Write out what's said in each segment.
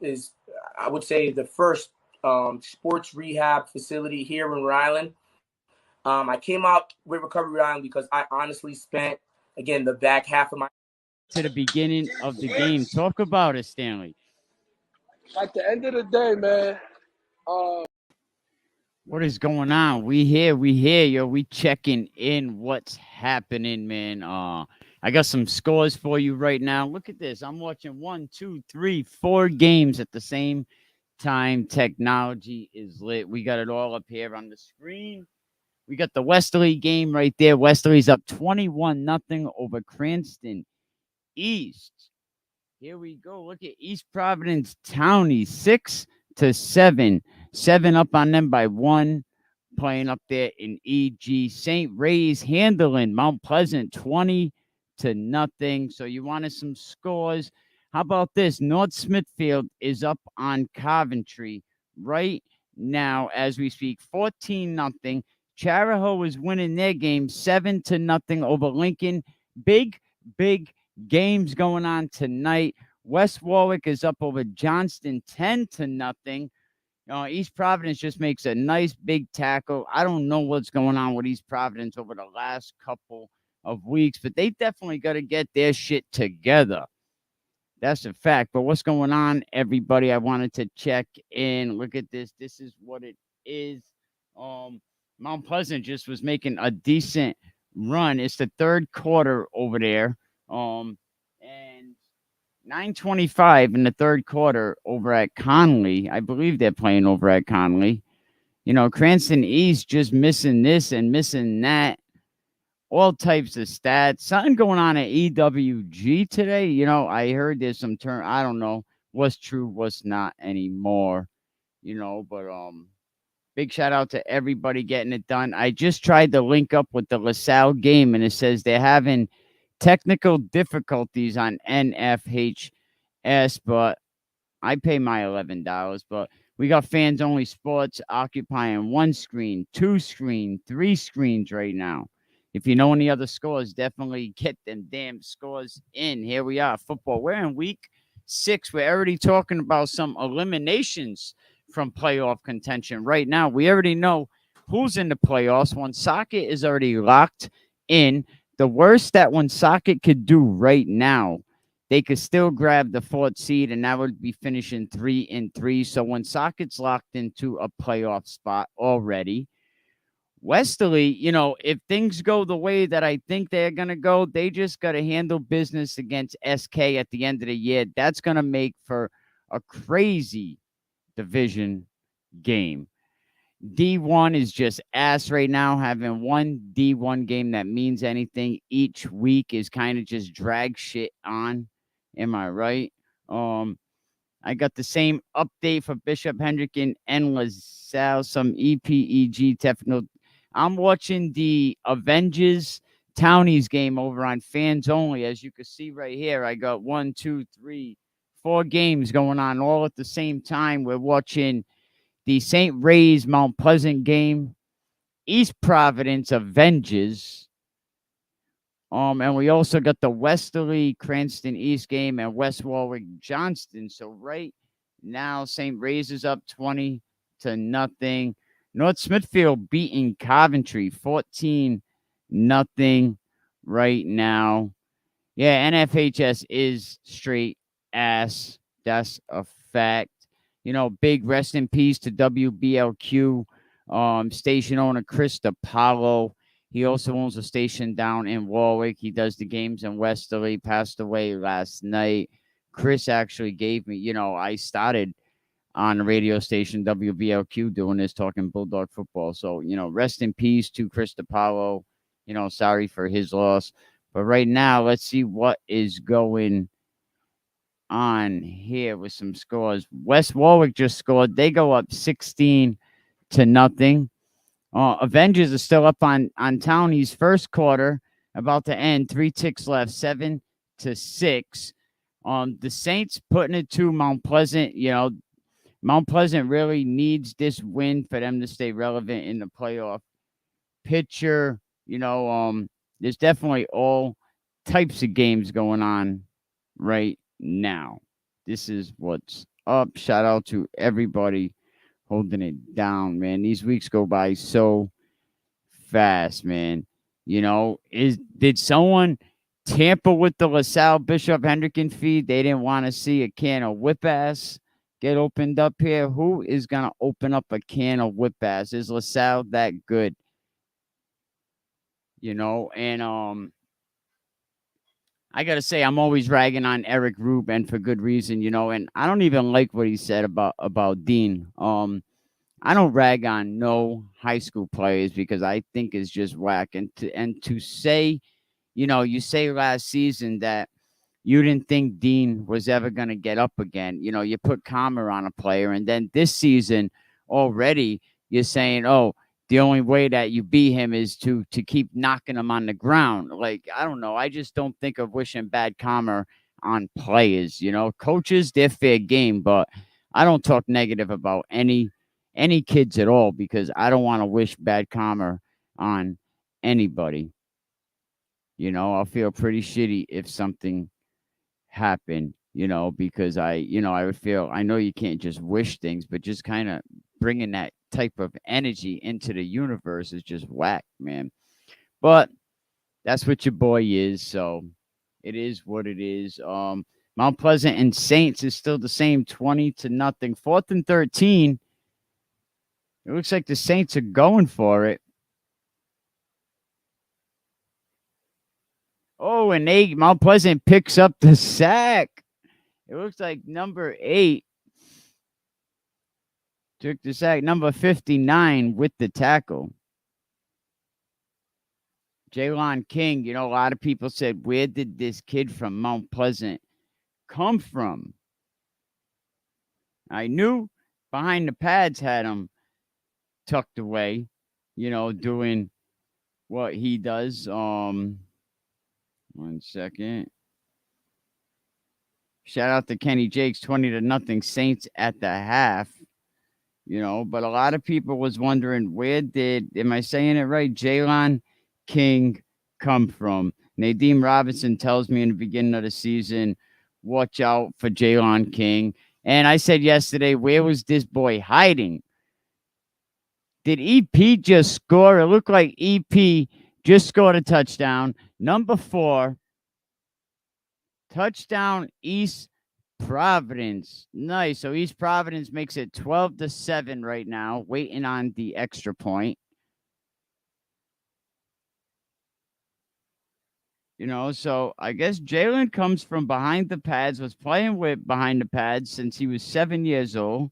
is, I would say, the first sports rehab facility here in Rhode Island. I came out with Recovery Rhode Island because I honestly spent, again, the back half of my to the beginning of the game. Talk about it, Stanley. At the end of the day, man. What is going on? We here, yo. We checking in what's happening, man. I got some scores for you right now. Look at this. I'm watching 1, 2, 3, 4 games at the same time. Technology is lit. We got it all up here on the screen. We got the Westerly game right there. Westerly's up 21-0 over Cranston East. Here we go. Look at East Providence Townies 6-7. 7 up on them by 1. Playing up there in EG. St. Ray's handling Mount Pleasant 20-0. So you wanted some scores. How about this? North Smithfield is up on Coventry right now as we speak. 14-0. Chariho is winning their game 7-0 over Lincoln. Big games going on tonight. West Warwick is up over Johnston 10-0. East Providence just makes a nice big tackle. I don't know what's going on with East Providence over the last couple of weeks, but they definitely got to get their shit together. That's a fact. But what's going on, everybody? I wanted to check in. Look at this. This is what it is. Mount Pleasant just was making a decent run. It's the third quarter over there. And 9:25 in the third quarter over at Conley. I believe they're playing over at Conley. Cranston East just missing this and missing that. All types of stats. Something going on at EWG today. I heard there's some turn. I don't know what's true, what's not anymore. But big shout out to everybody getting it done. I just tried to link up with the LaSalle game, and it says they're having technical difficulties on NFHS, but I pay my $11. But we got fans only sports occupying 1 screen, 2 screen, 3 screens right now. If you know any other scores, definitely get them damn scores in. Here we are, football. We're in week 6. We're already talking about some eliminations from playoff contention right now. We already know who's in the playoffs. Woonsocket is already locked in. The worst that Woonsocket could do right now, they could still grab the 4th seed, and that would be finishing 3-3. So Woonsocket's locked into a playoff spot already. Westerly, if things go the way that I think they're going to go, they just got to handle business against SK at the end of the year. That's going to make for a crazy division game. D1 is just ass right now. Having one D1 game that means anything each week is kind of just drag shit on. Am I right? I got the same update for Bishop, Hendricken, and LaSalle. Some EPEG technical. I'm watching the Avengers Townies game over on Fans Only. As you can see right here, I got 1, 2, 3, 4 games going on all at the same time. We're watching the St. Ray's Mount Pleasant game, East Providence Avengers, and we also got the Westerly Cranston East game and West Warwick Johnston. So right now, St. Ray's is up 20-0. North Smithfield beating Coventry 14-0 right now. Yeah, NFHS is straight ass. That's a fact. Big rest in peace to WBLQ station owner Chris DiPaolo. He also owns a station down in Warwick. He does the games in Westerly. Passed away last night. Chris actually gave me, I started on the radio station WBLQ doing this, talking Bulldog football. So, rest in peace to Chris DiPaolo. Sorry for his loss. But right now, let's see what is going on here with some scores. West Warwick just scored. They go up 16-0. Avengers are still up on Townies first quarter, about to end. 3 ticks left, 7-6. The Saints putting it to Mount Pleasant. Mount Pleasant really needs this win for them to stay relevant in the playoff picture. There's definitely all types of games going on right now. This is what's up. Shout out to everybody holding it down, man. These weeks go by so fast, man. Did someone tamper with the LaSalle Bishop Hendricken feed? They didn't want to see a can of whip ass get opened up here. Who is gonna open up a can of whip ass? Is LaSalle that good? And I gotta say, I'm always ragging on Eric Rube, and for good reason, and I don't even like what he said about Dean. I don't rag on no high school players because I think it's just whack. And to say, you say last season that you didn't think Dean was ever going to get up again. You put Comer on a player, and then this season already you're saying, oh, the only way that you beat him is to keep knocking him on the ground. Like, I don't know. I just don't think of wishing bad Comer on players. Coaches, they're fair game, but I don't talk negative about any kids at all because I don't want to wish bad karma on anybody. I'll feel pretty shitty if something happened, because I would feel, I know you can't just wish things, but just kind of bringing that type of energy into the universe is just whack, man. But that's what your boy is, so it is what it is. Mount Pleasant and Saints is still the same, 20-0. 4th and 13. It looks like the Saints are going for it. Oh, and Mount Pleasant picks up the sack. It looks like number 8 took the sack. Number 59 with the tackle. Jaylon King, a lot of people said, where did this kid from Mount Pleasant come from? I knew behind the pads had him tucked away, doing what he does. 1 second. Shout out to Kenny Jakes, 20-0 Saints at the half. But a lot of people was wondering, where did, am I saying it right, Jaylon King come from? Nadeem Robinson tells me in the beginning of the season, watch out for Jaylon King. And I said yesterday, where was this boy hiding? Did EP just score? It looked like EP just scored a touchdown. Number 4, touchdown East Providence. Nice. So East Providence makes it 12-7 right now, waiting on the extra point. So I guess Jalen comes from behind the pads, was playing with behind the pads since he was 7 years old.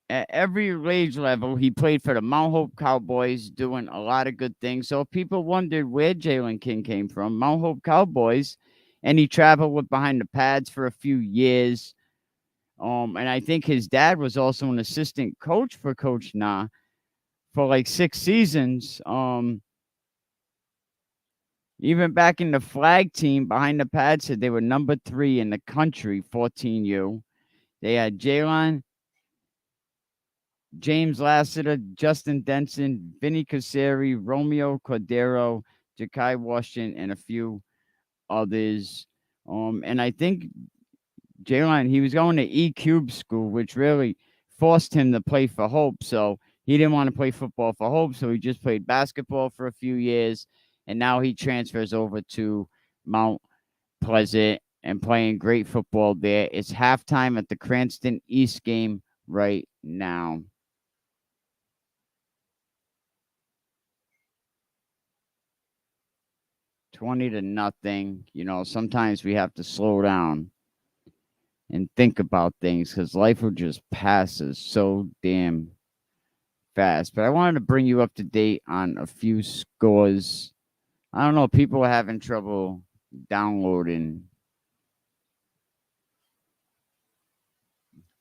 At every age level, he played for the Mount Hope Cowboys, doing a lot of good things. So people wondered where Jaylon King came from, Mount Hope Cowboys, and he traveled with behind the pads for a few years. And I think his dad was also an assistant coach for Coach Na for like 6 seasons. Even back in the flag team, behind the pads said they were number 3 in the country, 14U. They had Jaylon, James Lassiter, Justin Denson, Vinny Caseri, Romeo Cordero, Jakai Washington, and a few others. And I think Jaylon, he was going to E-Cube school, which really forced him to play for Hope. So he didn't want to play football for Hope, so he just played basketball for a few years. And now he transfers over to Mount Pleasant and playing great football there. It's halftime at the Cranston East game right now. $20-0. Sometimes we have to slow down and think about things because life will just pass us so damn fast. But I wanted to bring you up to date on a few scores. I don't know. People are having trouble downloading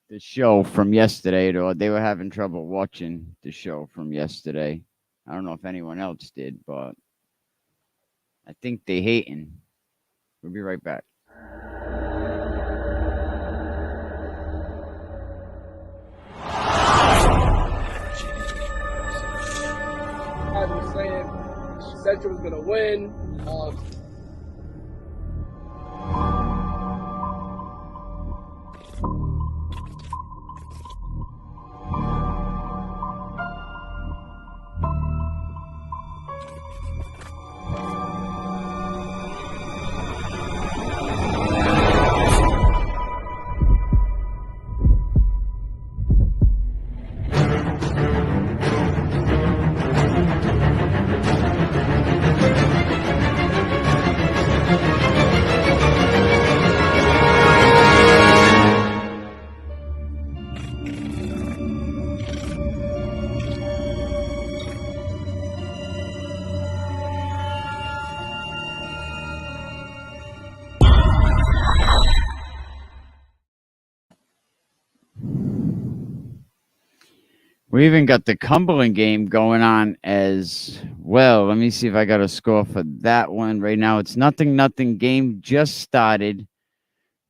the show from yesterday, or they were having trouble watching the show from yesterday. I don't know if anyone else did, but I think they hating. We'll be right back. I was saying Central was gonna win. We even got the Cumberland game going on as well. Let me see if I got a score for that one. Right now, it's 0-0. Game just started.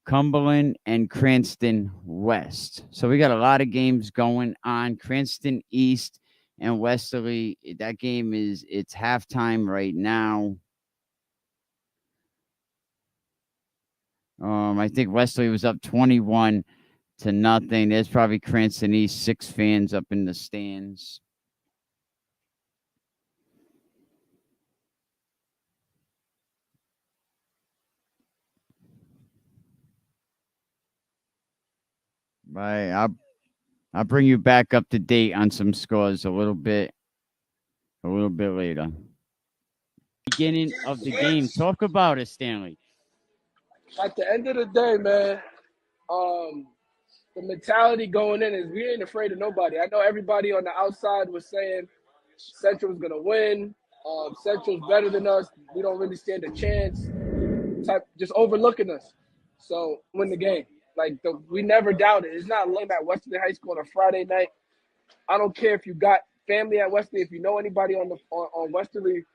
Cumberland and Cranston West. So we got a lot of games going on. Cranston East and Westerly. That game it's halftime right now. I think Westerly was up 21-0. There's probably Cranston East 6 fans up in the stands. Right, I'll bring you back up to date on some scores a little bit later. Beginning of the game. Talk about it, Stanley. At the end of the day, man, the mentality going in is we ain't afraid of nobody. I know everybody on the outside was saying Central's gonna win. Central's better than us. We don't really stand a chance. Just overlooking us. So win the game. We never doubted. It's not looking at Westerly High School on a Friday night. I don't care if you got family at Westerly. If you know anybody on Westerly,